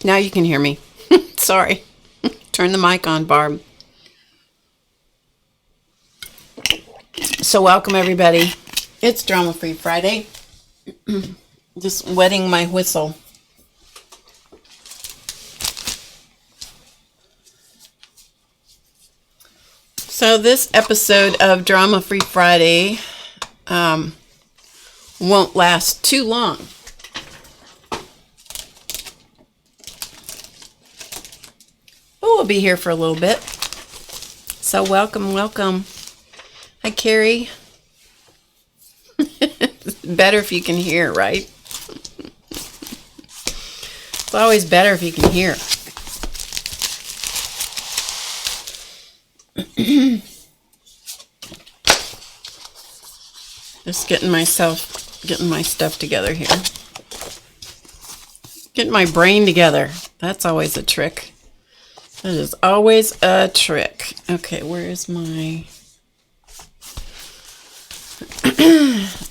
Now you can hear me. Sorry. Turn the mic on, Barb. So welcome, everybody. It's Drama Free Friday. Just wetting my whistle. So this episode of Drama Free Friday won't last too long. But we'll be here for a little bit. So welcome, welcome. Hi, Carrie. Better if you can hear, right? It's always better if you can hear. Just getting my stuff together here. Getting my brain together. That's always a trick. That is always a trick. Okay, where is my...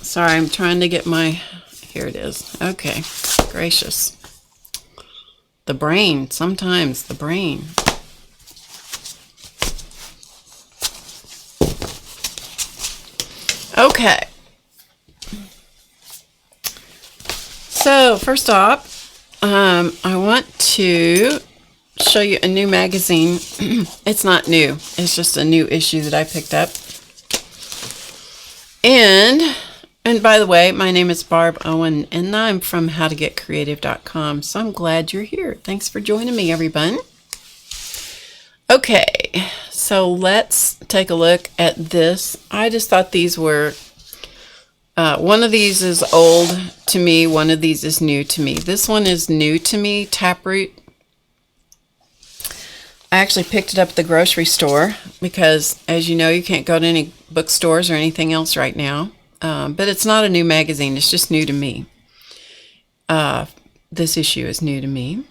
Sorry, I'm trying to get my... Here it is. Okay, gracious. The brain. Sometimes the brain. Okay. So, first off, I want to show you a new magazine. It's not new. It's just a new issue that I picked up. And by the way, my name is Barb Owen, and I'm from HowToGetCreative.com. So I'm glad you're here. Thanks for joining me, everyone. Okay, so let's take a look at this. I just thought these were, one of these is old to me, one of these is new to me. This one is new to me, Taproot. I actually picked it up at the grocery store because, as you know, you can't go to any bookstores or anything else right now. But it's not a new magazine, it's just new to me. This issue is new to me.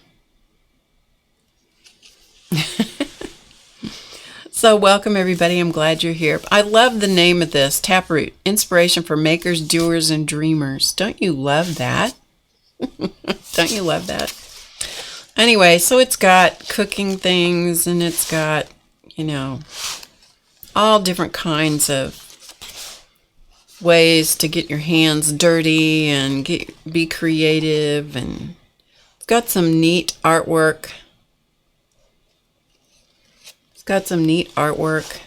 So welcome, everybody. I'm glad you're here. I love the name of this, Taproot, Inspiration for Makers, Doers, and Dreamers. Don't you love that? Don't you love that? Anyway, so it's got cooking things, and it's got, you know, all different kinds of ways to get your hands dirty and be creative, and it's got some neat artwork. It's got some neat artwork.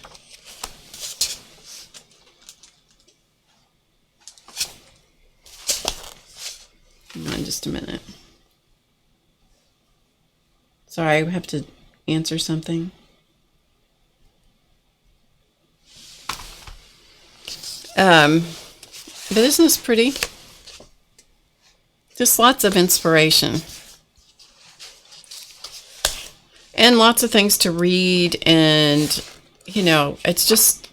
Hang on just a minute. Sorry, I have to answer something. But isn't this pretty? Just lots of inspiration. And lots of things to read, and, you know, it's just,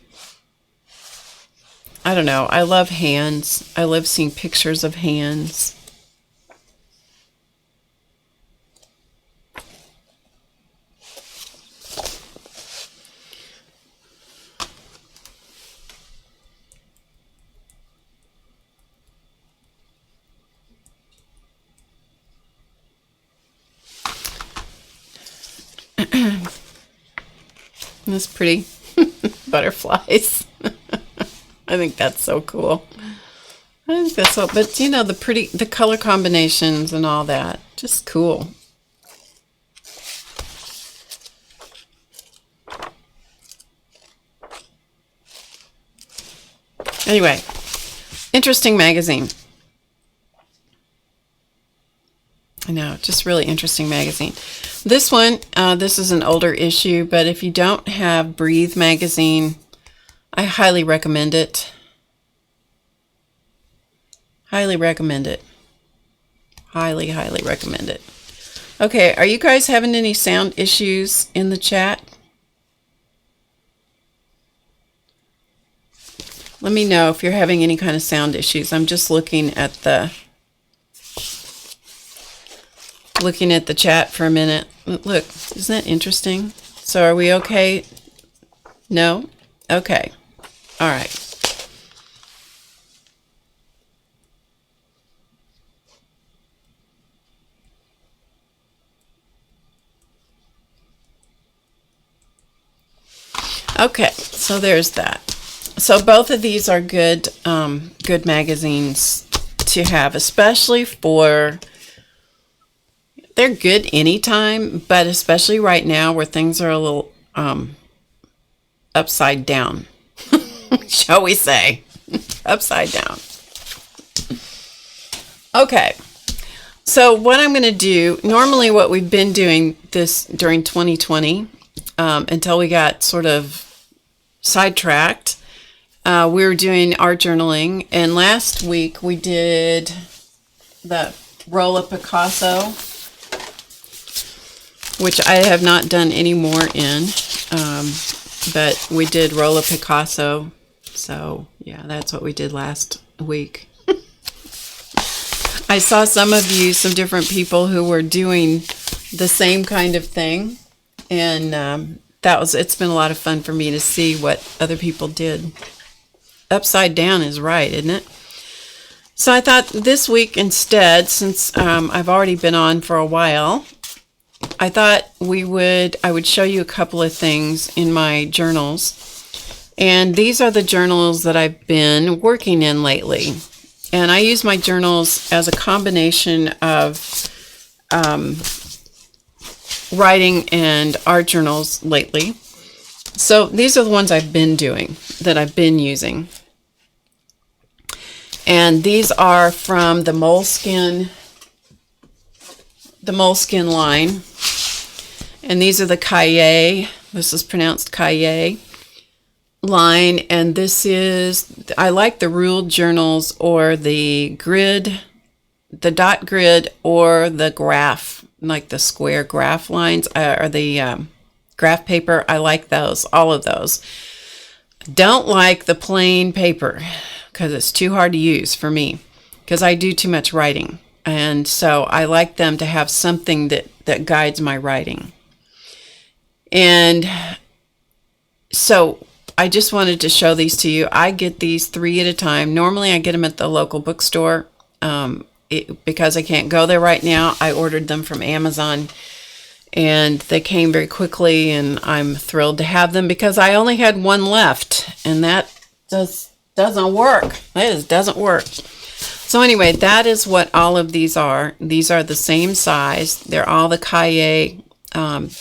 I don't know, I love hands. I love seeing pictures of hands. That's pretty. Butterflies. I think that's so cool. I think that's so, but you know, the color combinations and all that, just cool. Anyway, interesting magazine. I know, just really interesting magazine. This one, this is an older issue, but if you don't have Breathe magazine, I highly recommend it. Highly recommend it. Highly, highly recommend it. Okay, are you guys having any sound issues in the chat? Let me know if you're having any kind of sound issues. I'm just looking at the chat for a minute. Look, isn't that interesting? So are we okay? No? Okay. All right. Okay, so there's that. So both of these are good, good magazines to have, especially for, they're good anytime, but especially right now where things are a little upside down, shall we say, upside down. Okay, so what I'm going to do, normally what we've been doing this during 2020, until we got sort of sidetracked, we were doing art journaling, and last week we did the roll-up Picasso, which I have not done any more in, but we did roll-up Picasso, so yeah, that's what we did last week. I saw some different people who were doing the same kind of thing, and it's been a lot of fun for me to see what other people did. Upside down is right, isn't it? So I thought this week instead, since I've already been on for a while, I thought I would show you a couple of things in my journals. And these are the journals that I've been working in lately. And I use my journals as a combination of writing and art journals lately. So these are the ones I've been doing, that I've been using. And these are from the Moleskine line. And these are the Cahiers. This is pronounced Cahiers line. And this is, I like the ruled journals or the grid, the dot grid, or the graph, like the square graph lines, or the graph paper. I like those, all of those. Don't like the plain paper because it's too hard to use for me, because I do too much writing. And so I like them to have something that guides my writing. And so I just wanted to show these to you. I get these 3 at a time. Normally I get them at the local bookstore. Because I can't go there right now, I ordered them from Amazon. And they came very quickly, and I'm thrilled to have them because I only had one left. And that just doesn't work. It just doesn't work. So anyway, that is what all of these are. These are the same size. They're all the Cahiers.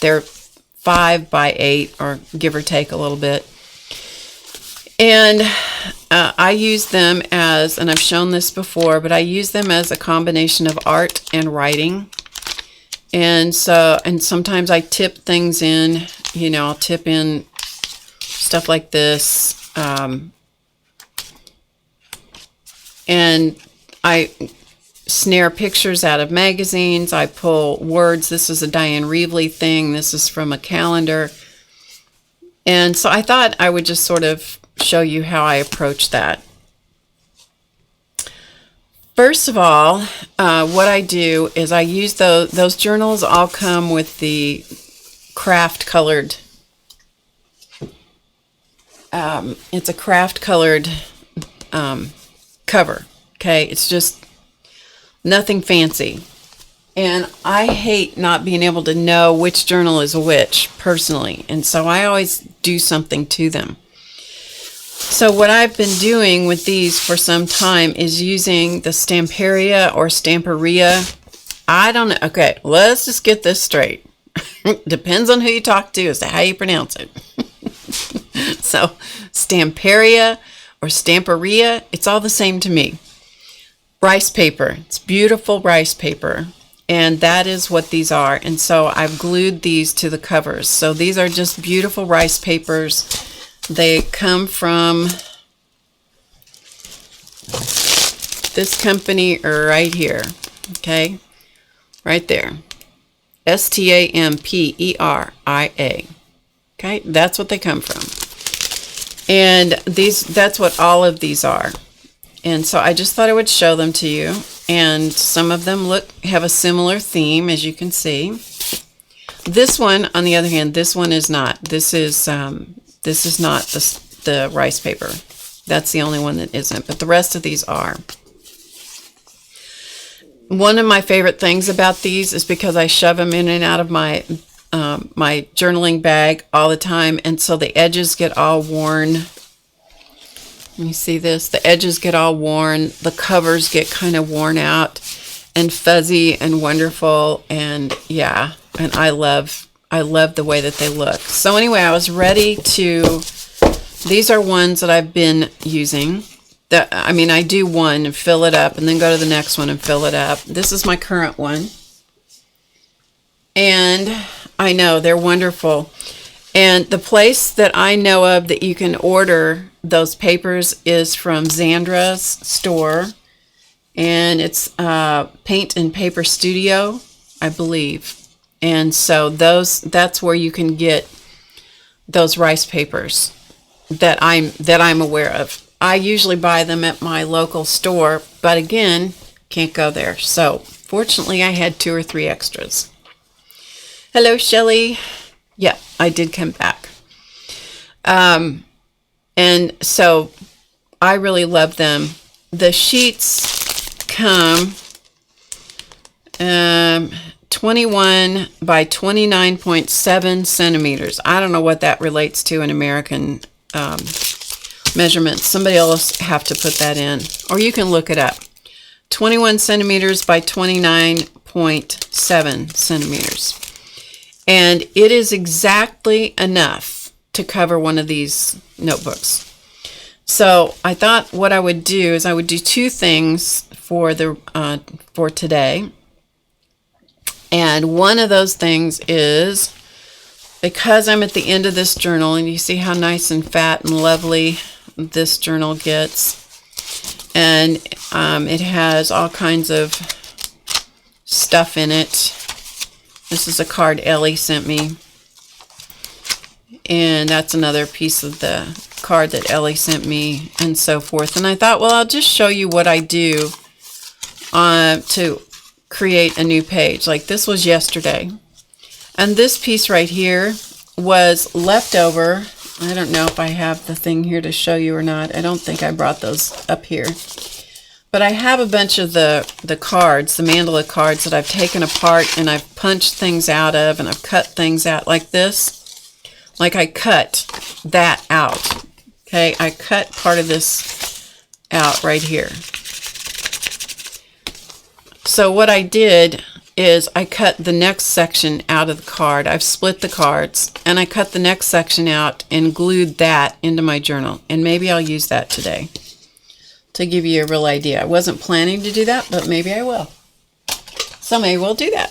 They're 5 by 8, or give or take a little bit. And I use them as, and I've shown this before, but I use them as a combination of art and writing. And so, and sometimes I tip things in, I'll tip in stuff like this. And I snare pictures out of magazines. I pull words. This is a Diane Reevely thing. This is from a calendar. And so I thought I would just sort of show you how I approach that. First of all, what I do is I use those journals all come with the craft colored, it's a craft colored cover, okay? It's just nothing fancy. And I hate not being able to know which journal is which, personally. And so I always do something to them. So what I've been doing with these for some time is using the Stamperia or Stamperia. I don't know. Okay, let's just get this straight. Depends on who you talk to as to how you pronounce it. So Stamperia or Stamperia, it's all the same to me. Rice paper. It's beautiful rice paper. And that is what these are. And so I've glued these to the covers. So these are just beautiful rice papers. They come from this company right here, okay? Right there. Stamperia. Okay, that's what they come from. And that's what all of these are. And so I just thought I would show them to you. And some of them have a similar theme, as you can see. This one, on the other hand, this one is not. This is not the rice paper. That's the only one that isn't, but the rest of these are. One of my favorite things about these is because I shove them in and out of my my journaling bag all the time, and so the edges get all worn. Let me see this. The edges get all worn. The covers get kind of worn out and fuzzy and wonderful, and yeah, and I love the way that they look. So anyway, I was ready to. These are ones that I've been using. I do one and fill it up, and then go to the next one and fill it up. This is my current one, and I know they're wonderful. And the place that I know of that you can order those papers is from Zandra's store, and it's Paint and Paper Studio, I believe. And so that's where you can get those rice papers that I'm aware of. I usually buy them at my local store, but again, can't go there. So fortunately, I had 2 or 3 extras. Hello, Shelley. Yeah, I did come back. And so I really love them. The sheets come 21 by 29.7 centimeters. I don't know what that relates to in American measurements. Somebody else have to put that in, or you can look it up. 21 centimeters by 29.7 centimeters. And it is exactly enough to cover one of these notebooks. So I thought what I would do is I would do 2 things for today. And one of those things is, because I'm at the end of this journal, and you see how nice and fat and lovely this journal gets, and it has all kinds of stuff in it. This is a card Ellie sent me, and that's another piece of the card that Ellie sent me, and so forth. And I thought, well, I'll just show you what I do to create a new page. Like this was yesterday, and this piece right here was left over. I don't know if I have the thing here to show you or not. I don't think I brought those up here. But I have a bunch of the cards, the mandala cards that I've taken apart and I've punched things out of, and I've cut things out like this. Like I cut that out. Okay, I cut part of this out right here. So what I did is I cut the next section out of the card. I've split the cards, and I cut the next section out and glued that into my journal. And maybe I'll use that today to give you a real idea. I wasn't planning to do that, but maybe I will. So maybe we'll do that.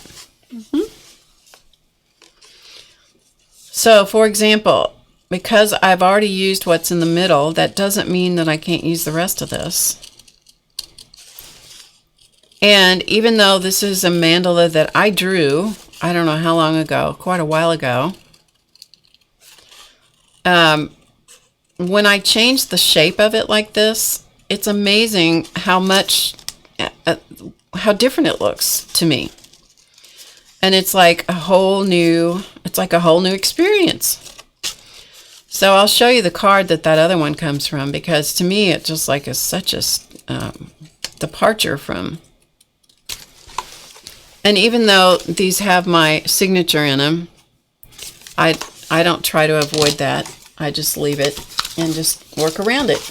So for example, because I've already used what's in the middle, that doesn't mean that I can't use the rest of this. And even though this is a mandala that I drew, I don't know how long ago, quite a while ago, when I changed the shape of it like this, it's amazing how different it looks to me. And it's like a whole new experience. So I'll show you the card that other one comes from, because to me it just like is such a departure from. And even though these have my signature in them, I don't try to avoid that. I just leave it and just work around it.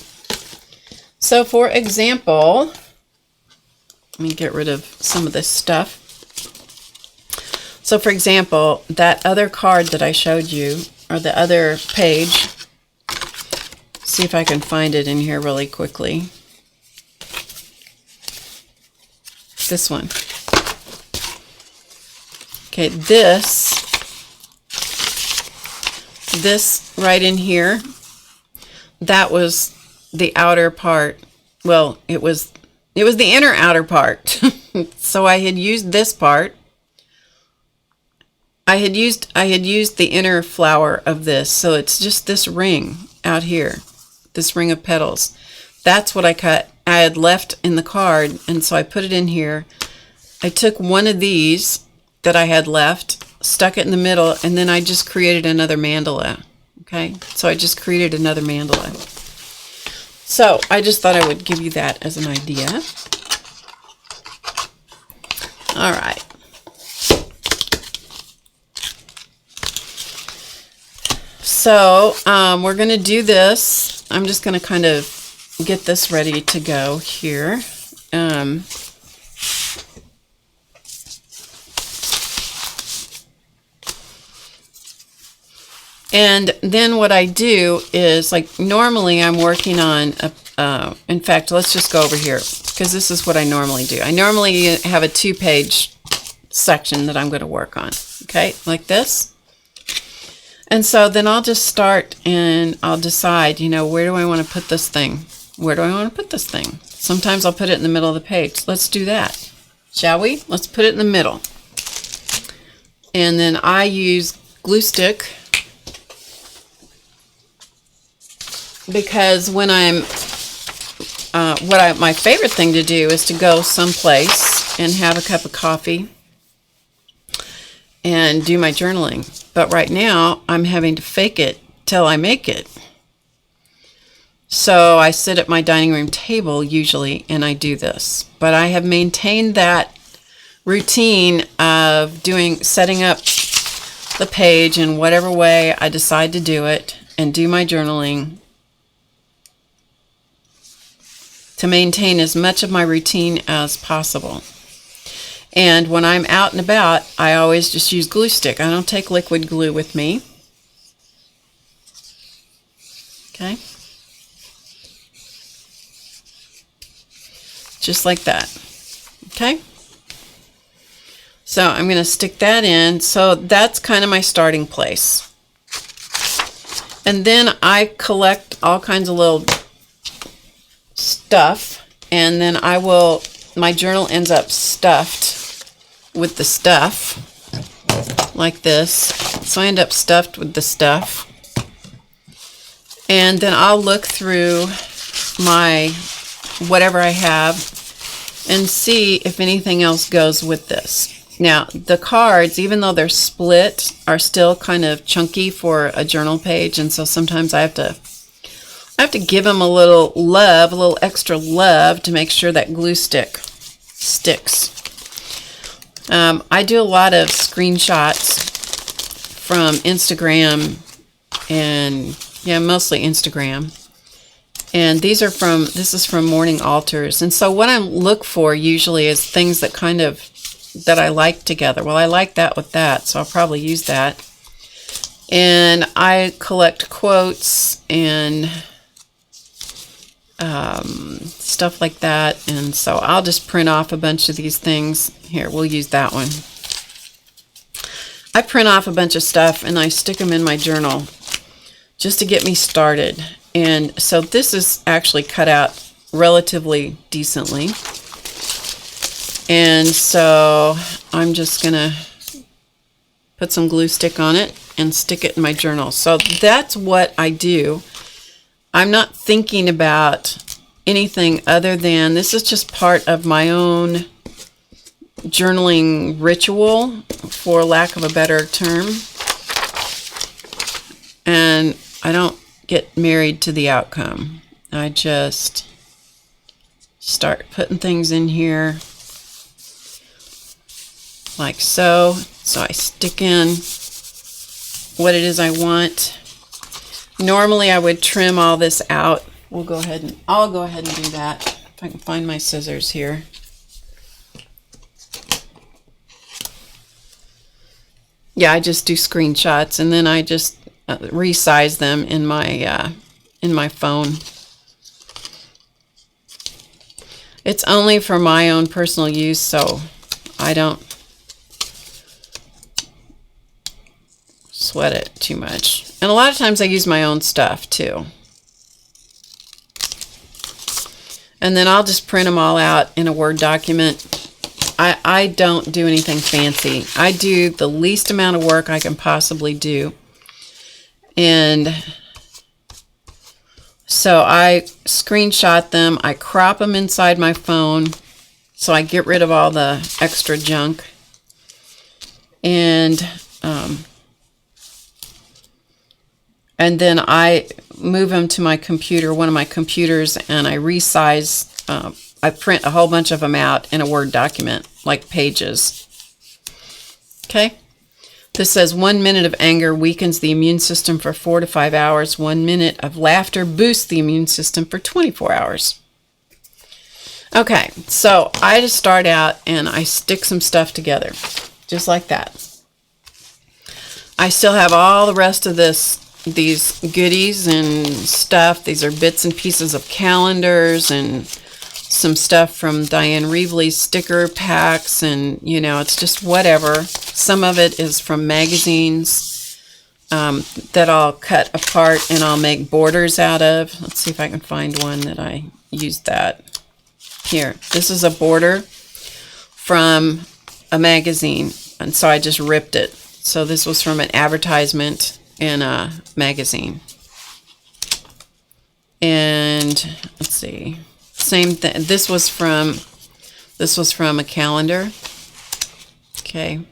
So for example, let me get rid of some of this stuff. So for example, that other card that I showed you, or the other page, see if I can find it in here really quickly. This one. Okay, this right in here, that was the outer part. Well, it was the inner outer part. So I had used this part. I had used the inner flower of this. So it's just this ring out here, this ring of petals. That's what I cut. I had left in the card, and so I put it in here. I took one of these that I had left, stuck it in the middle, and then I just created another mandala. Okay, so I just created another mandala. So I just thought I would give you that as an idea. All right. So we're going to do this. I'm just going to kind of get this ready to go here. And then what I do is, like, normally I'm working on, in fact, let's just go over here, because this is what I normally do. I normally have a 2-page section that I'm going to work on, okay, like this. And so then I'll just start and I'll decide, where do I want to put this thing? Where do I want to put this thing? Sometimes I'll put it in the middle of the page. Let's do that, shall we? Let's put it in the middle. And then I use glue stick, because when I'm, my favorite thing to do is to go someplace and have a cup of coffee and do my journaling. But right now I'm having to fake it till I make it. So I sit at my dining room table usually and I do this. But I have maintained that routine of setting up the page in whatever way I decide to do it and do my journaling, to maintain as much of my routine as possible. And when I'm out and about, I always just use glue stick. I don't take liquid glue with me. Okay. Just like that. Okay. So I'm going to stick that in. So that's kind of my starting place. And then I collect all kinds of little stuff, and then my journal ends up stuffed with the stuff like this. So I end up stuffed with the stuff, and then I'll look through my whatever I have and see if anything else goes with this. Now the cards, even though they're split, are still kind of chunky for a journal page, and so sometimes I have to give them a little love, a little extra love, to make sure that glue stick sticks. I do a lot of screenshots from Instagram, and mostly Instagram. And this is from Morning Altars. And so what I look for usually is things that that I like together. Well, I like that with that, so I'll probably use that. And I collect quotes and stuff like that, and so I'll just print off a bunch of these things. Here, we'll use that one. I print off a bunch of stuff and I stick them in my journal just to get me started. And so this is actually cut out relatively decently, and so I'm just gonna put some glue stick on it and stick it in my journal. So that's what I do. I'm not thinking about anything other than this is just part of my own journaling ritual, for lack of a better term. And I don't get married to the outcome. I just start putting things in here like so. So I stick in what it is I want. Normally I would trim all this out. I'll go ahead and do that if I can find my scissors here. Yeah, I just do screenshots and then I just resize them in my phone. It's only for my own personal use, so I don't sweat it too much. And a lot of times I use my own stuff too. And then I'll just print them all out in a Word document. I don't do anything fancy. I do the least amount of work I can possibly do. And so I screenshot them. I crop them inside my phone so I get rid of all the extra junk. And then I move them to my computer, one of my computers, and I resize. I print a whole bunch of them out in a Word document, like pages. Okay, This says 1 minute of anger weakens the immune system for 4 to 5 hours. 1 minute of laughter boosts the immune system for 24 hours. Okay, so I just start out and I stick some stuff together, just like that. I still have all the rest of these goodies and stuff. These are bits and pieces of calendars and some stuff from Diane Reevely's sticker packs, and it's just whatever. Some of it is from magazines that I'll cut apart and I'll make borders out of. Let's see if I can find one that I used that. Here, this is a border from a magazine, and so I just ripped it. So this was from an advertisement in a magazine. And let's see, same thing. This was from a calendar. Okay.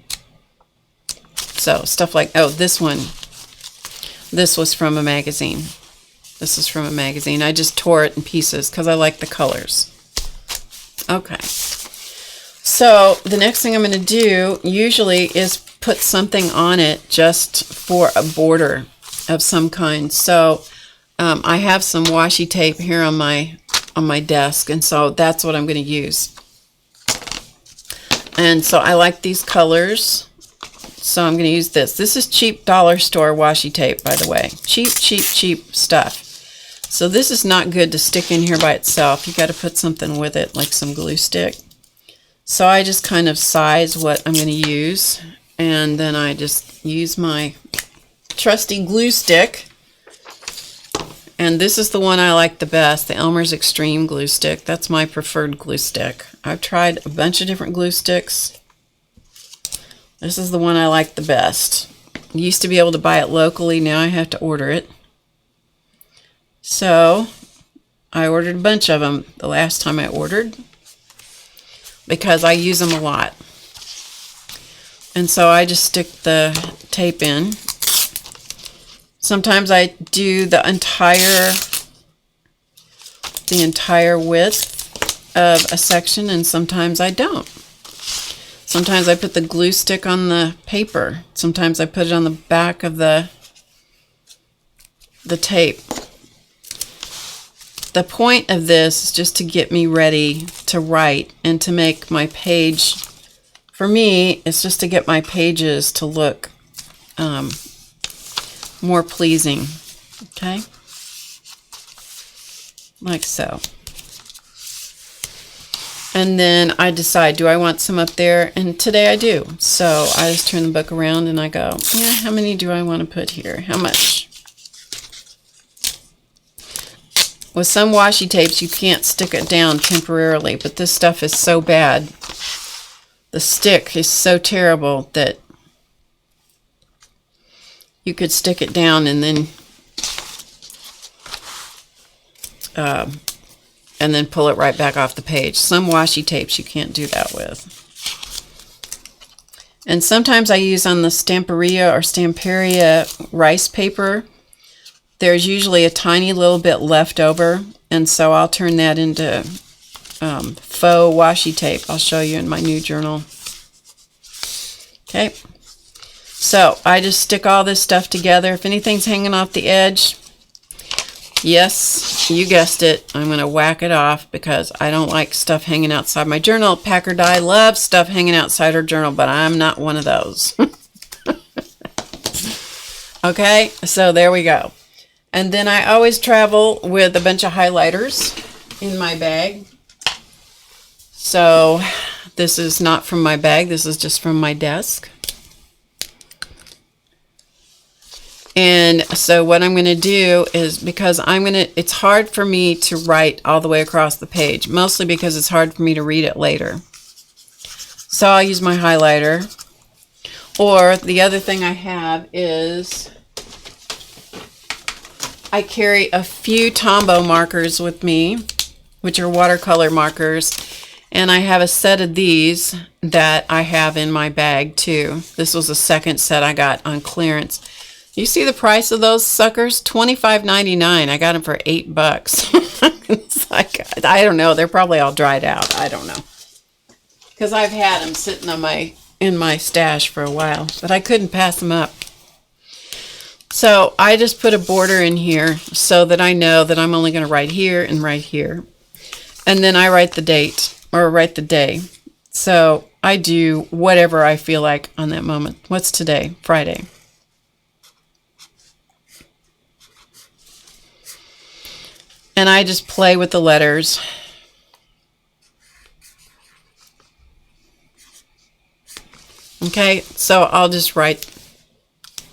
So stuff like, oh, this one. This was from a magazine. This is from a magazine. I just tore it in pieces because I like the colors. Okay. So the next thing I'm going to do usually is put something on it just for a border of some kind. So I have some washi tape here on my desk, and so that's what I'm going to use. And so I like these colors, so I'm going to use this. This is cheap dollar store washi tape, by the way. Cheap, cheap, cheap stuff. So this is not good to stick in here by itself. You got to put something with it, like some glue stick. So I just kind of size what I'm going to use, and then I just use my trusty glue stick. And this is the one I like the best, the Elmer's Extreme glue stick. That's my preferred glue stick. I've tried a bunch of different glue sticks. This is the one I like the best. I used to be able to buy it locally, now I have to order it. So I ordered a bunch of them the last time I ordered, because I use them a lot. And so I just stick the tape in. Sometimes I do the entire width of a section, and sometimes I don't. Sometimes I put the glue stick on the paper. Sometimes I put it on the back of the tape. The point of this is just to get me ready to write and to make my page. For me, it's just to get my pages to look more pleasing. Okay? Like so. And then I decide, do I want some up there? And today I do. So I just turn the book around and I go, yeah, how many do I want to put here? How much? With some washi tapes, you can't stick it down temporarily, but this stuff is so bad. The stick is so terrible that you could stick it down and then pull it right back off the page. Some washi tapes you can't do that with. And sometimes I use on the Stamperia or Stamperia rice paper. There's usually a tiny little bit left over, and so I'll turn that into faux washi tape. I'll show you in my new journal. Okay, so I just stick all this stuff together. If anything's hanging off the edge, yes, you guessed it, I'm going to whack it off because I don't like stuff hanging outside my journal. Packer Di loves stuff hanging outside her journal, but I'm not one of those. Okay, so there we go. And then I always travel with a bunch of highlighters in my bag. So this is not from my bag, this is just from my desk. And so what I'm going to do is, because it's hard for me to write all the way across the page, mostly because it's hard for me to read it later. So I'll use my highlighter. Or the other thing I have is I carry a few Tombow markers with me, which are watercolor markers, and I have a set of these that I have in my bag too. This was a second set I got on clearance. You see the price of those suckers? $25.99. I got them for $8. It's like, I don't know. They're probably all dried out. I don't know. Because I've had them sitting on my in my stash for a while, but I couldn't pass them up. So I just put a border in here so that I know that I'm only going to write here and right here. And then I write the date or write the day. So I do whatever I feel like on that moment. What's today? Friday. And I just play with the letters. Okay, so I'll just write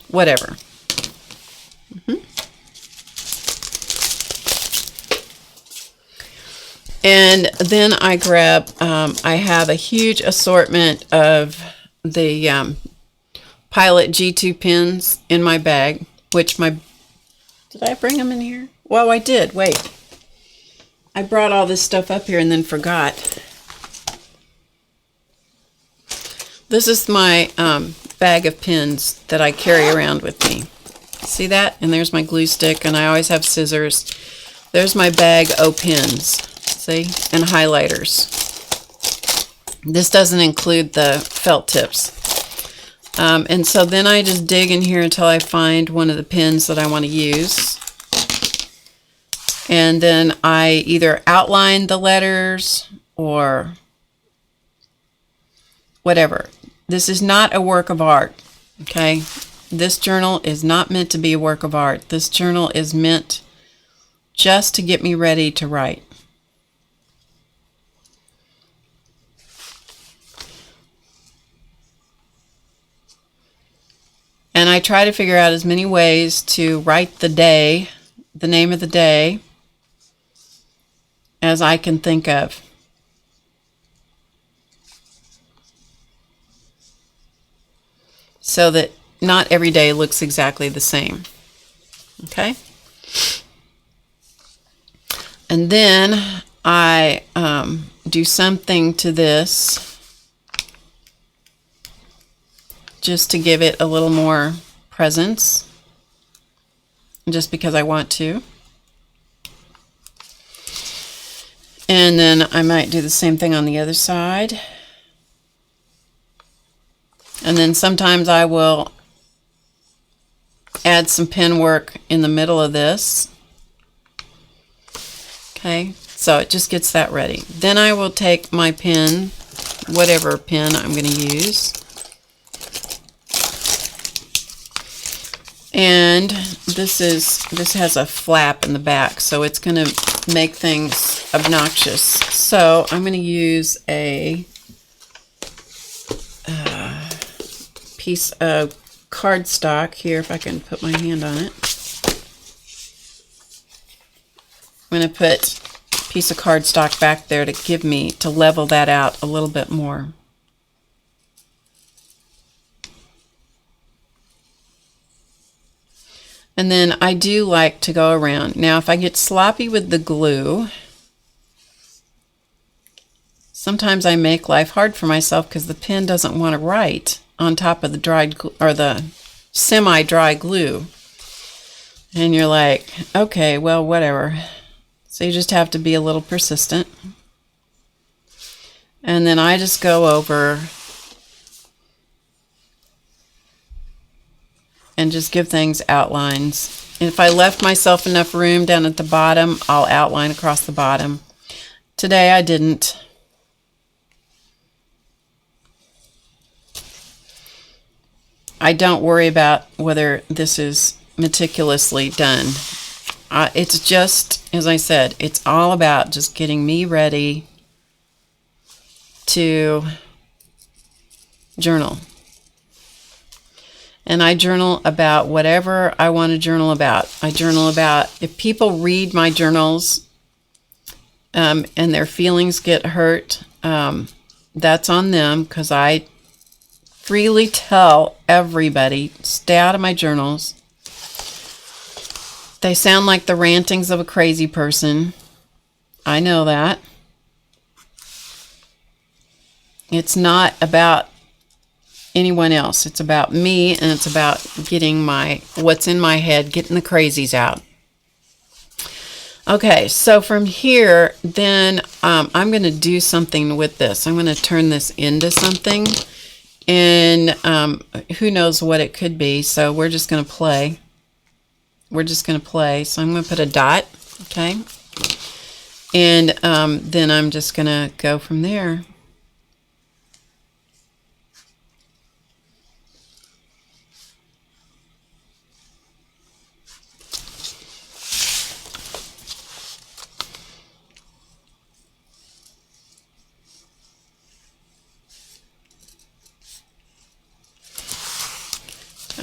whatever. And then I grab, I have a huge assortment of the Pilot G2 pens in my bag, which did I bring them in here? Well, I did. Wait. I brought all this stuff up here and then forgot. This is my bag of pens that I carry around with me. See that? And there's my glue stick, and I always have scissors. There's my bag of pens. See? And highlighters. This doesn't include the felt tips. And so then I just dig in here until I find one of the pens that I want to use. And then I either outline the letters or whatever. This is not a work of art, okay? This journal is not meant to be a work of art. This journal is meant just to get me ready to write. And I try to figure out as many ways to write the day, the name of the day, as I can think of. So that not every day looks exactly the same. Okay? And then I do something to this just to give it a little more presence, just because I want to. And then I might do the same thing on the other side. And then sometimes I will add some pen work in the middle of this. Okay, so it just gets that ready. Then I will take my pen, whatever pen I'm going to use. And this has a flap in the back, so it's going to make things obnoxious. So I'm going to use a piece of cardstock here, if I can put my hand on it. I'm going to put a piece of cardstock back there to level that out a little bit more. And then I do like to go around. Now, if I get sloppy with the glue, sometimes I make life hard for myself because the pen doesn't want to write on top of the dried or the semi-dry glue. And you're like, okay, well, whatever. So you just have to be a little persistent. And then I just go over and just give things outlines. And if I left myself enough room down at the bottom, I'll outline across the bottom. Today I didn't. I don't worry about whether this is meticulously done. It's just, as I said, it's all about just getting me ready to journal. And I journal about whatever I want to journal about. I journal about, if people read my journals and their feelings get hurt, that's on them, because I freely tell everybody, stay out of my journals. They sound like the rantings of a crazy person. I know that. It's not about anyone else. It's about me, and it's about getting what's in my head, getting the crazies out. Okay, so from here, then I'm going to do something with this. I'm going to turn this into something. And who knows what it could be. So we're just going to play. We're just going to play. So I'm going to put a dot, okay? And then I'm just going to go from there.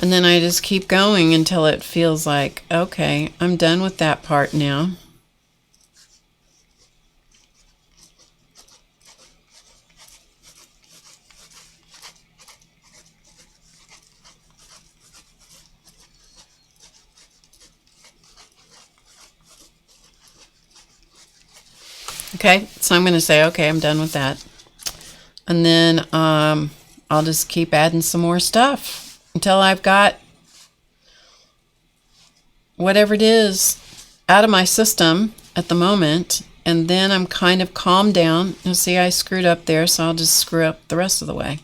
And then I just keep going until it feels like, okay, I'm done with that part now. Okay, so I'm going to say, okay, I'm done with that. And then I'll just keep adding some more stuff until I've got whatever it is out of my system at the moment. And then I'm kind of calmed down. You'll see I screwed up there, so I'll just screw up the rest of the way.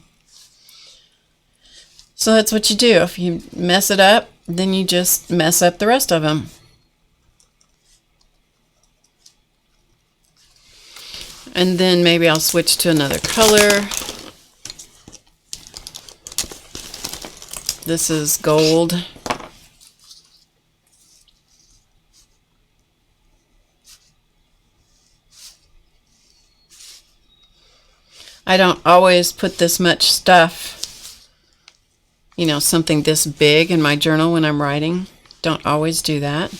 So that's what you do. If you mess it up, then you just mess up the rest of them. And then maybe I'll switch to another color. This is gold. I don't always put this much stuff, you know, something this big in my journal when I'm writing. Don't always do that.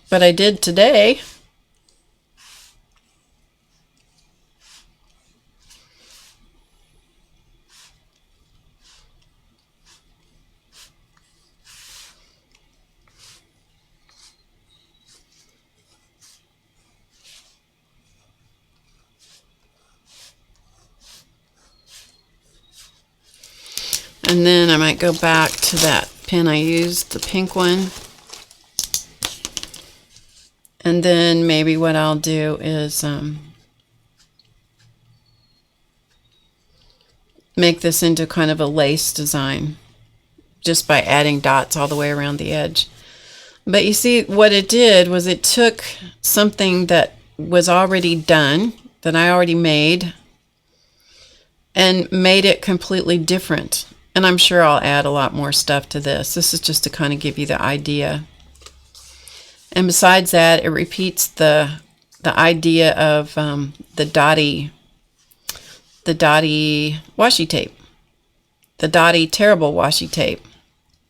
But I did today. And then I might go back to that pen I used, the pink one. And then maybe what I'll do is make this into kind of a lace design just by adding dots all the way around the edge. But you see, what it did was it took something that was already done, that I already made, and made it completely different. And I'm sure I'll add a lot more stuff to this. This is just to kind of give you the idea. And besides that, it repeats the idea of the dotty washi tape. The dotty terrible washi tape,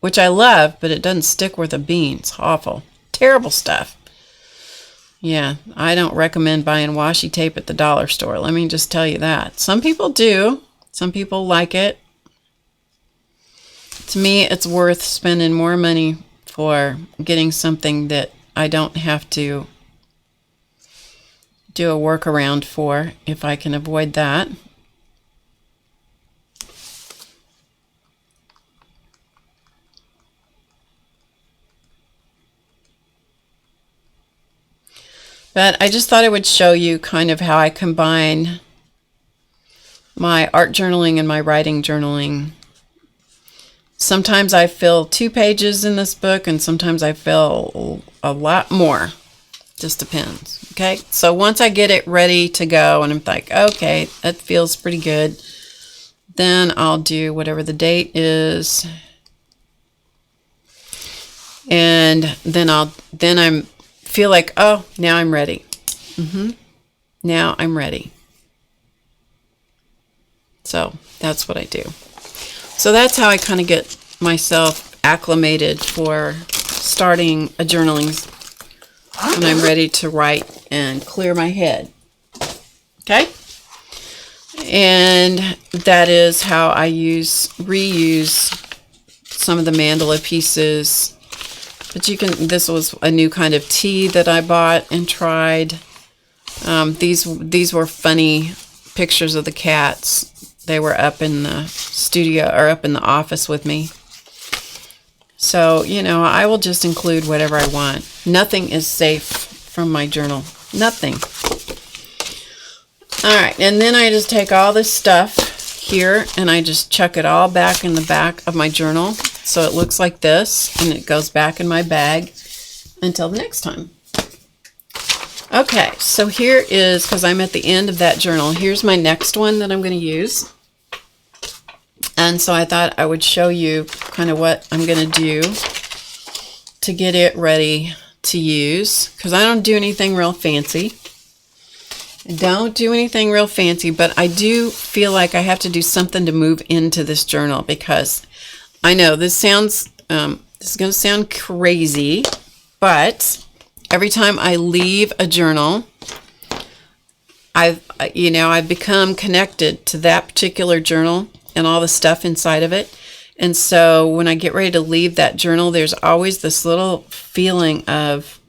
which I love, but it doesn't stick worth a bean. It's awful. Terrible stuff. Yeah, I don't recommend buying washi tape at the dollar store. Let me just tell you that. Some people do. Some people like it. To me, it's worth spending more money for getting something that I don't have to do a workaround for if I can avoid that. But I just thought I would show you kind of how I combine my art journaling and my writing journaling. Sometimes I fill 2 pages in this book, and sometimes I fill a lot more. Just depends. Okay, so once I get it ready to go, and I'm like, okay, that feels pretty good, then I'll do whatever the date is, and then I feel like, oh, now I'm ready. Now I'm ready. So that's what I do. So that's how I kind of get myself acclimated for starting a journaling when I'm ready to write and clear my head. Okay? And that is how I reuse some of the mandala pieces. But you can, this was a new kind of tea that I bought and tried. These were funny pictures of the cats. They were up in the studio or up in the office with me. So, you know, I will just include whatever I want. Nothing is safe from my journal. Nothing. All right, and then I just take all this stuff here, and I just chuck it all back in the back of my journal. So it looks like this, and it goes back in my bag until the next time. Okay, so here is, because I'm at the end of that journal, here's my next one that I'm going to use. And so I thought I would show you kind of what I'm going to do to get it ready to use, because I don't do anything real fancy. Don't do anything real fancy, but I do feel like I have to do something to move into this journal, because I know this sounds, this is going to sound crazy, but every time I leave a journal, I've become connected to that particular journal and all the stuff inside of it. And so when I get ready to leave that journal, there's always this little feeling of,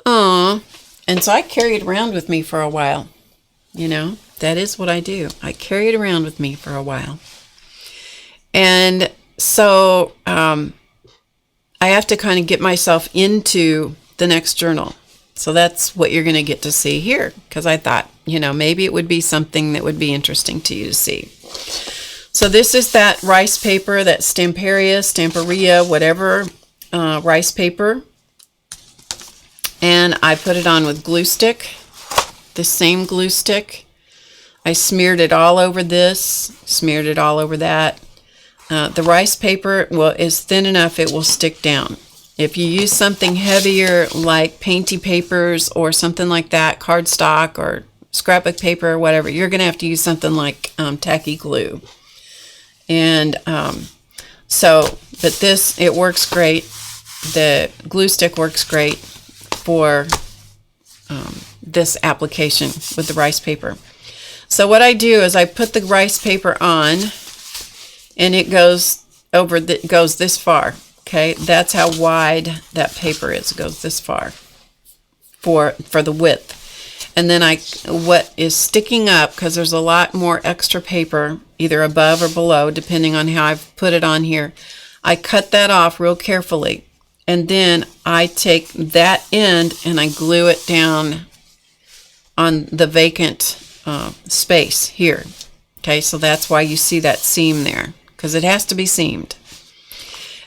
aw. And so I carry it around with me for a while. That is what I do. I carry it around with me for a while. And so I have to kind of get myself into the next journal. So that's what you're going to get to see here, because I thought, maybe it would be something that would be interesting to you to see. So this is that rice paper, that Stamperia, whatever rice paper. And I put it on with glue stick, the same glue stick. I smeared it all over this, smeared it all over that. The rice paper is thin enough it will stick down. If you use something heavier like painty papers or something like that, cardstock or scrapbook paper or whatever, you're going to have to use something like tacky glue. And but this, it works great. The glue stick works great for this application with the rice paper. So what I do is I put the rice paper on, and it goes goes this far. Okay, that's how wide that paper is. It goes this far for the width. And then what is sticking up, because there's a lot more extra paper, either above or below, depending on how I've put it on here, I cut that off real carefully. And then I take that end and I glue it down on the vacant space here. Okay, so that's why you see that seam there, because it has to be seamed.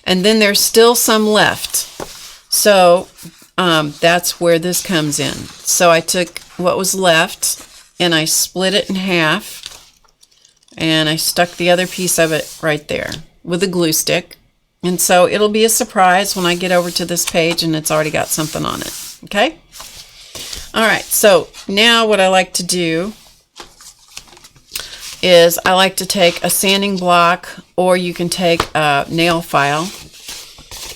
And then there's still some left. So that's where this comes in. So I took what was left and I split it in half, and I stuck the other piece of it right there with a glue stick. And so it'll be a surprise when I get over to this page and it's already got something on it. Okay? All right, so now what I like to do is I like to take a sanding block, or you can take a nail file.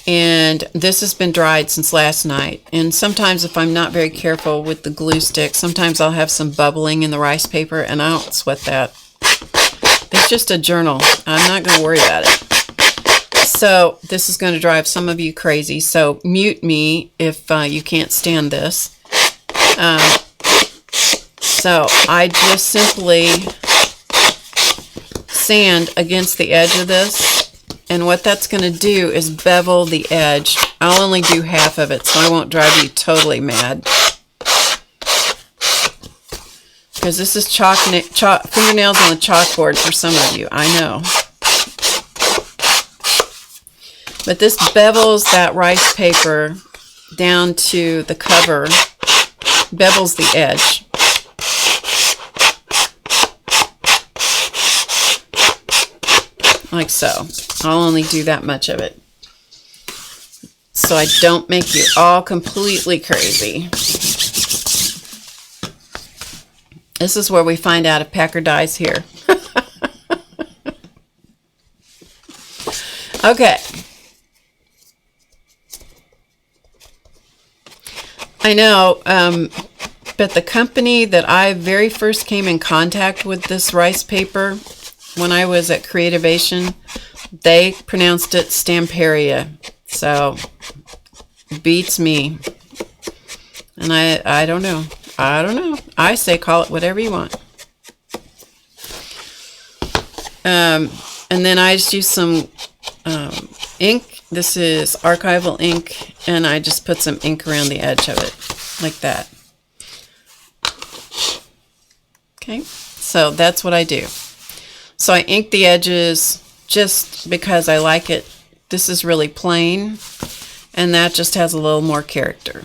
And this has been dried since last night. And sometimes if I'm not very careful with the glue stick, sometimes I'll have some bubbling in the rice paper, and I don't sweat that. It's just a journal. I'm not going to worry about it. So this is going to drive some of you crazy. So mute me if you can't stand this. So I just simply sand against the edge of this. And what that's going to do is bevel the edge. I'll only do half of it, so I won't drive you totally mad. Because this is fingernails on the chalkboard for some of you, I know. But this bevels that rice paper down to the cover, bevels the edge. Like so. I'll only do that much of it, so I don't make you all completely crazy. This is where we find out if Packer dies here. Okay. I know, but the company that I very first came in contact with this rice paper when I was at Creativation, they pronounced it Stamperia, so beats me. And I don't know. I say call it whatever you want. And then I just use some ink. This is archival ink, and I just put some ink around the edge of it, like that. Okay, so that's what I do. So I inked the edges just because I like it. This is really plain, and that just has a little more character.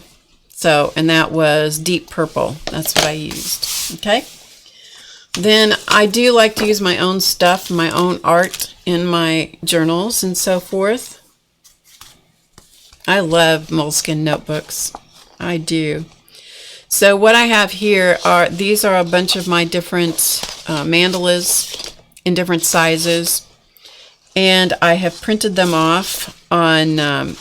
So, and that was deep purple. That's what I used. Okay. Then I do like to use my own stuff, my own art in my journals and so forth. I love moleskin notebooks. I do. So what I have here are, these are a bunch of my different mandalas in different sizes. And I have printed them off on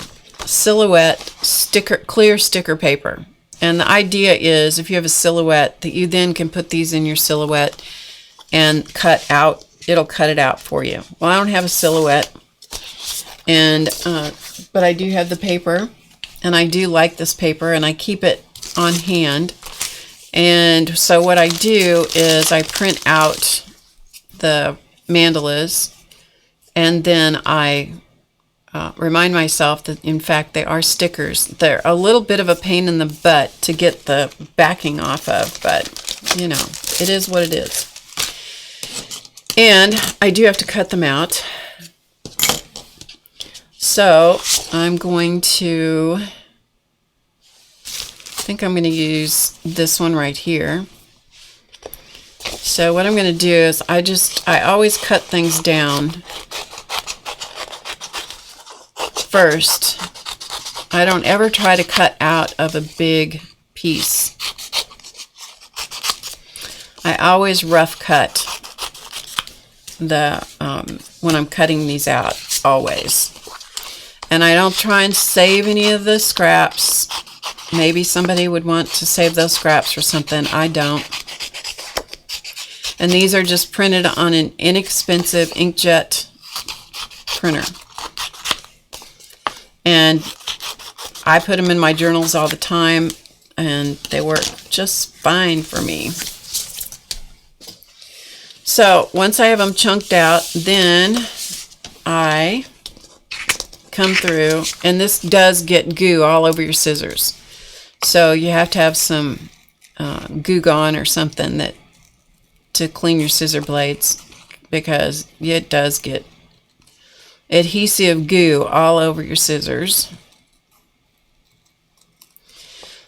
silhouette sticker, clear sticker paper. And the idea is, if you have a silhouette, that you then can put these in your silhouette and cut out, it'll cut it out for you. Well, I don't have a silhouette, and but I do have the paper, and I do like this paper, and I keep it on hand. And so what I do is I print out the mandalas, and then I remind myself that, in fact, they are stickers. They're a little bit of a pain in the butt to get the backing off of, but, you know, it is what it is. And I do have to cut them out. So I'm going to, I think I'm going to use this one right here. So what I'm going to do is I always cut things down first. I don't ever try to cut out of a big piece. I always rough cut the when I'm cutting these out, always. And I don't try and save any of the scraps. Maybe somebody would want to save those scraps for something. I don't. And these are just printed on an inexpensive inkjet printer. And I put them in my journals all the time, and they work just fine for me. So once I have them chunked out, then I come through, and this does get goo all over your scissors. So you have to have some Goo Gone or something that to clean your scissor blades, because it does get adhesive goo all over your scissors.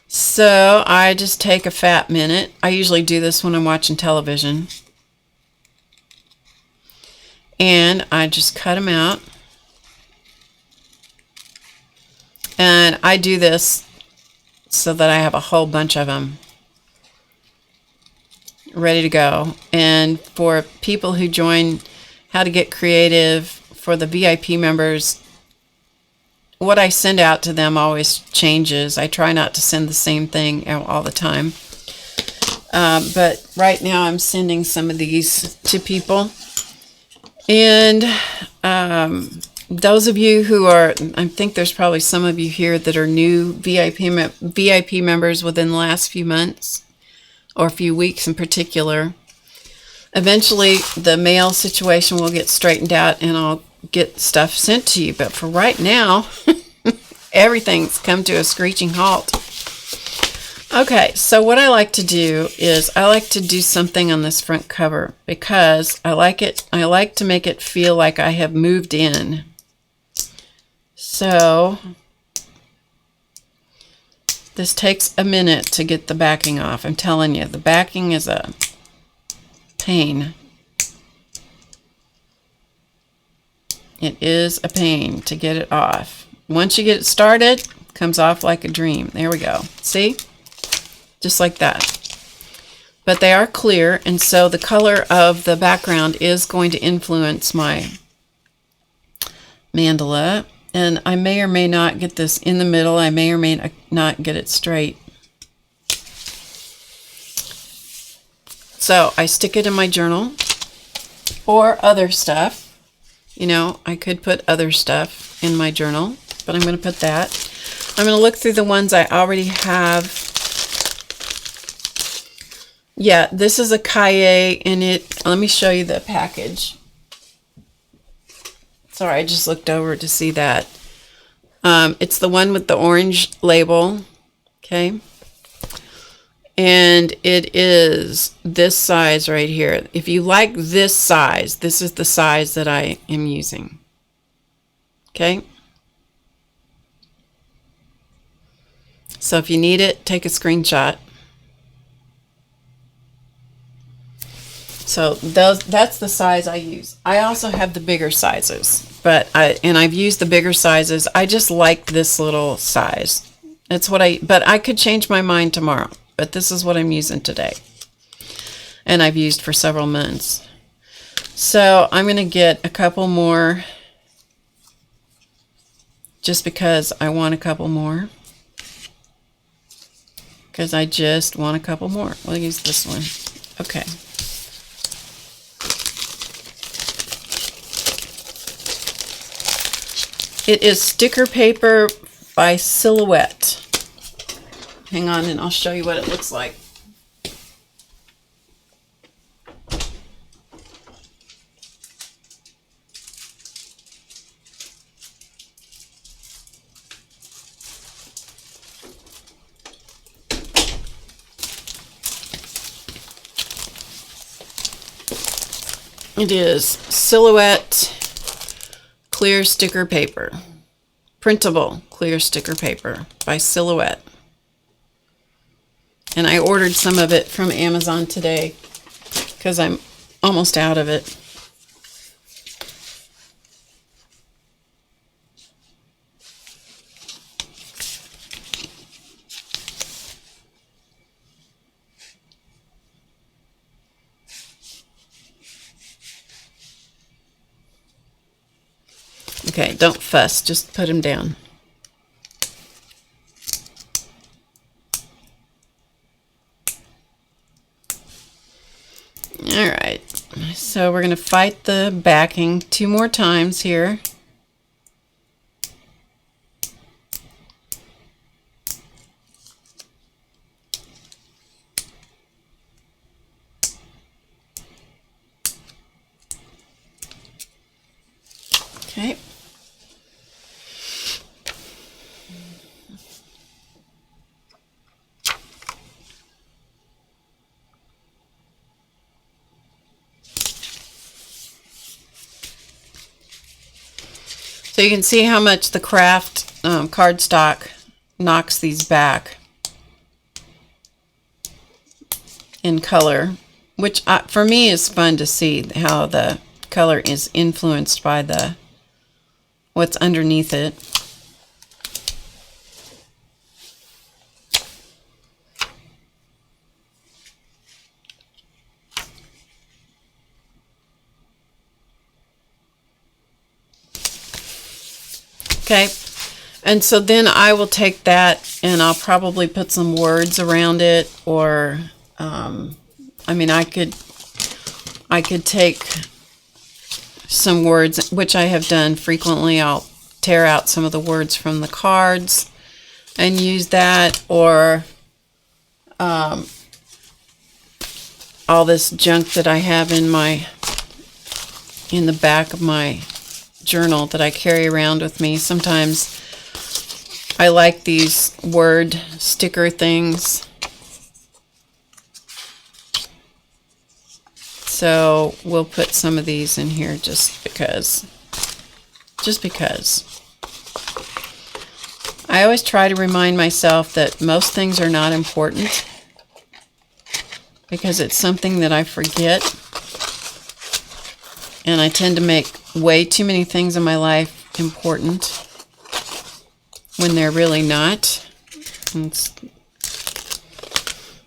So I just take a fat minute. I usually do this when I'm watching television. And I just cut them out. And I do this so that I have a whole bunch of them ready to go. And for people who join How to Get Creative, for the VIP members, what I send out to them always changes. I try not to send the same thing all the time. But right now I'm sending some of these to people. And those of you who are, I think there's probably some of you here that are new VIP members within the last few months, or a few weeks in particular. Eventually the mail situation will get straightened out and I'll get stuff sent to you. But for right now, everything's come to a screeching halt. Okay, so what I like to do is I like to do something on this front cover, because I like it. I like to make it feel like I have moved in. So this takes a minute to get the backing off. I'm telling you, the backing is a pain. It is a pain to get it off. Once you get it started, it comes off like a dream. There we go. See? Just like that. But they are clear, and so the color of the background is going to influence my mandala. And I may or may not get this in the middle. I may or may not get it straight. So I stick it in my journal, or other stuff. You know, I could put other stuff in my journal, but I'm going to put that. I'm going to look through the ones I already have. Yeah, this is a Kaye, and let me show you the package. Sorry, I just looked over to see that. It's the one with the orange label, okay? And it is this size right here. If you like this size, this is the size that I am using. Okay? So if you need it, take a screenshot. So that's the size I use. I also have the bigger sizes, but I've used the bigger sizes. I just like this little size. That's what but I could change my mind tomorrow, but this is what I'm using today. And I've used for several months. So I'm going to get a couple more just because I want a couple more. Because I just want a couple more. We'll use this one. Okay. It is sticker paper by Silhouette. Hang on and I'll show you what it looks like. It is Silhouette clear sticker paper. Printable clear sticker paper by Silhouette. And I ordered some of it from Amazon today because I'm almost out of it. Okay, don't fuss, just put them down. All right, so we're going to fight the backing 2 more times here. Okay. So you can see how much the craft cardstock knocks these back in color, which for me is fun to see how the color is influenced by what's underneath it. Okay, and so then I will take that and I'll probably put some words around it, or I mean I could take some words, which I have done frequently. I'll tear out some of the words from the cards and use that, or all this junk that I have in the back of my journal that I carry around with me. Sometimes I like these word sticker things, so we'll put some of these in here just because. I always try to remind myself that most things are not important, because it's something that I forget. And I tend to make way too many things in my life important when they're really not.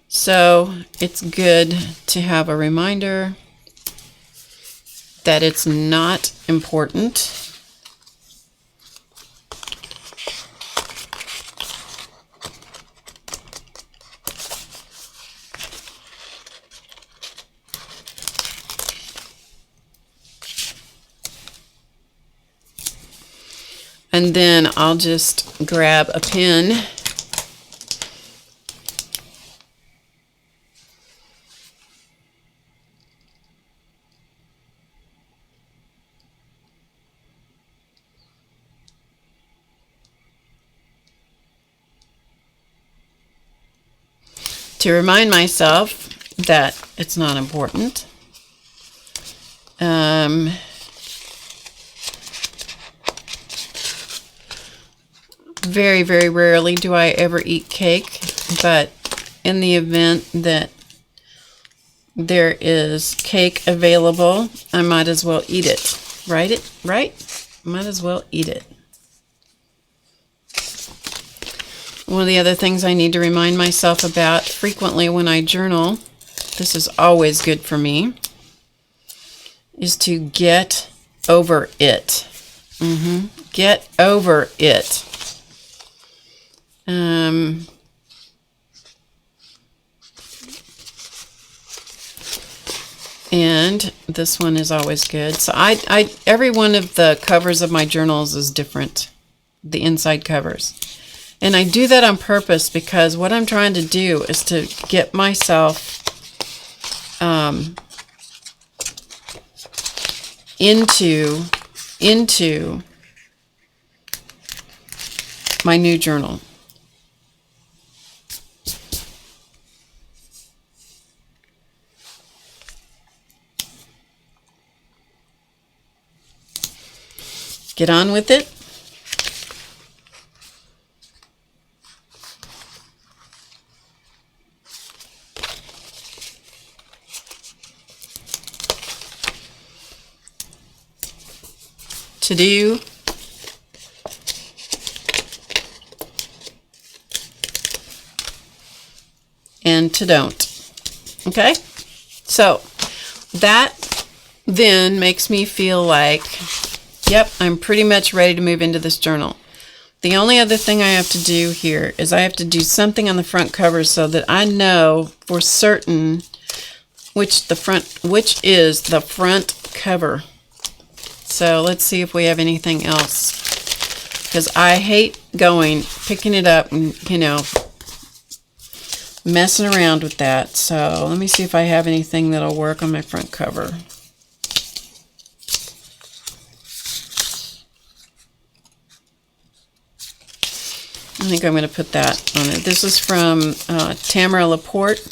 So it's good to have a reminder that it's not important. And then I'll just grab a pen to remind myself that it's not important. Very, very rarely do I ever eat cake, but in the event that there is cake available, I might as well eat it. Right? Might as well eat it. One of the other things I need to remind myself about frequently when I journal, this is always good for me, is to get over it. Get over it. And this one is always good. So every one of the covers of my journals is different, the inside covers. And I do that on purpose because what I'm trying to do is to get myself into my new journal. Get on with it. To do and to don't. Okay? So that then makes me feel like, yep, I'm pretty much ready to move into this journal. The only other thing I have to do here is I have to do something on the front cover so that I know for certain which is the front cover. So let's see if we have anything else, because I hate picking it up and, messing around with that. So let me see if I have anything that'll work on my front cover. I think I'm going to put that on it. This is from Tamara Laporte.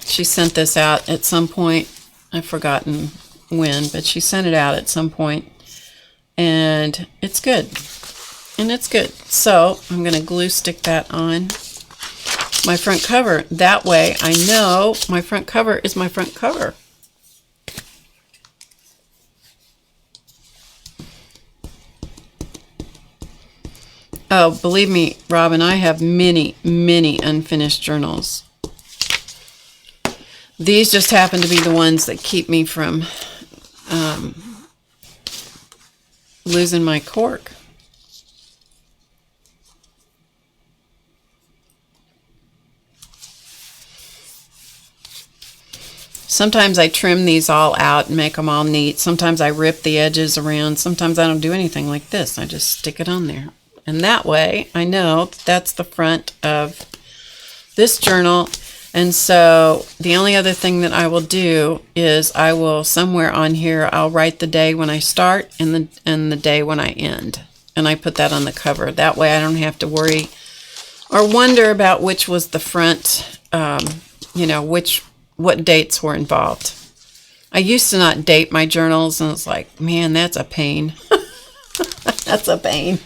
She sent this out at some point. I've forgotten when, but she sent it out at some point. And it's good. So I'm going to glue stick that on my front cover. That way I know my front cover is my front cover. Oh, believe me, Robin, I have many, many unfinished journals. These just happen to be the ones that keep me from losing my cork. Sometimes I trim these all out and make them all neat. Sometimes I rip the edges around. Sometimes I don't do anything like this. I just stick it on there. And that way I know that's the front of this journal. And so the only other thing that I will do is I will somewhere on here, I'll write the day when I start and the day when I end. And I put that on the cover. That way I don't have to worry or wonder about which was the front, what dates were involved. I used to not date my journals, and it's like, man, that's a pain. That's a pain.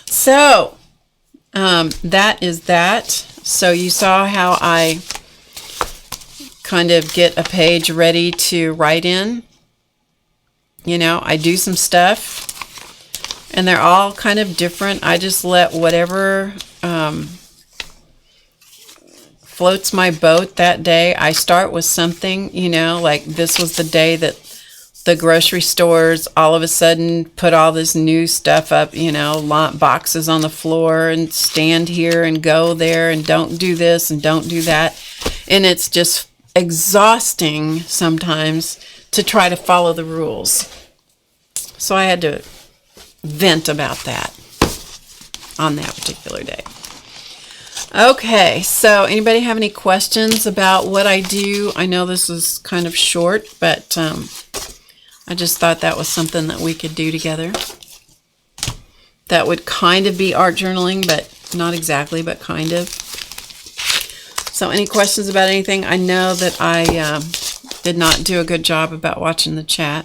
So that is that. So you saw how I kind of get a page ready to write in. I do some stuff, and they're all kind of different. I just let whatever floats my boat that day. I start with something, like this was the day that the grocery stores all of a sudden put all this new stuff up, boxes on the floor and stand here and go there and don't do this and don't do that. And it's just exhausting sometimes to try to follow the rules. So I had to vent about that on that particular day. Okay, so anybody have any questions about what I do? I know this is kind of short, but I just thought that was something that we could do together. that would kind of be art journaling, but not exactly, but kind of. So any questions about anything? I know that I did not do a good job about watching the chat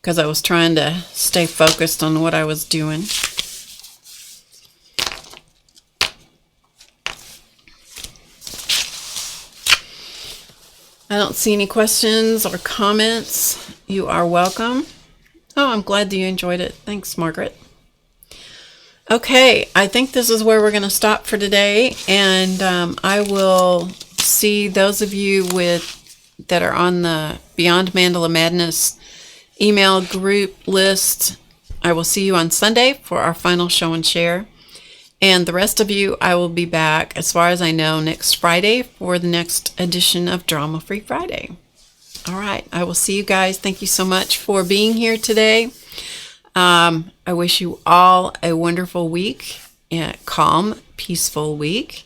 because I was trying to stay focused on what I was doing. I don't see any questions or comments. You are welcome. Oh, I'm glad that you enjoyed it. Thanks, Margaret. Okay, I think this is where we're going to stop for today, and I will see those of you that are on the Beyond Mandala Madness email group list. I will see you on Sunday for our final show and share. And the rest of you, I will be back, as far as I know, next Friday for the next edition of Drama Free Friday. All right, I will see you guys. Thank you so much for being here today. I wish you all a wonderful week, a calm, peaceful week.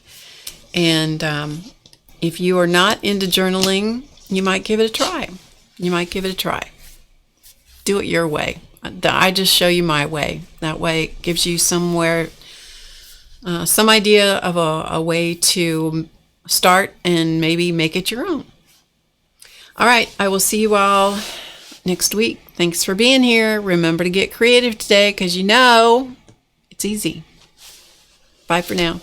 And if you are not into journaling, you might give it a try. You might give it a try. Do it your way. I just show you my way. That way it gives you some idea of a way to start and maybe make it your own. All right, I will see you all next week. Thanks for being here. Remember to get creative today because you know it's easy. Bye for now.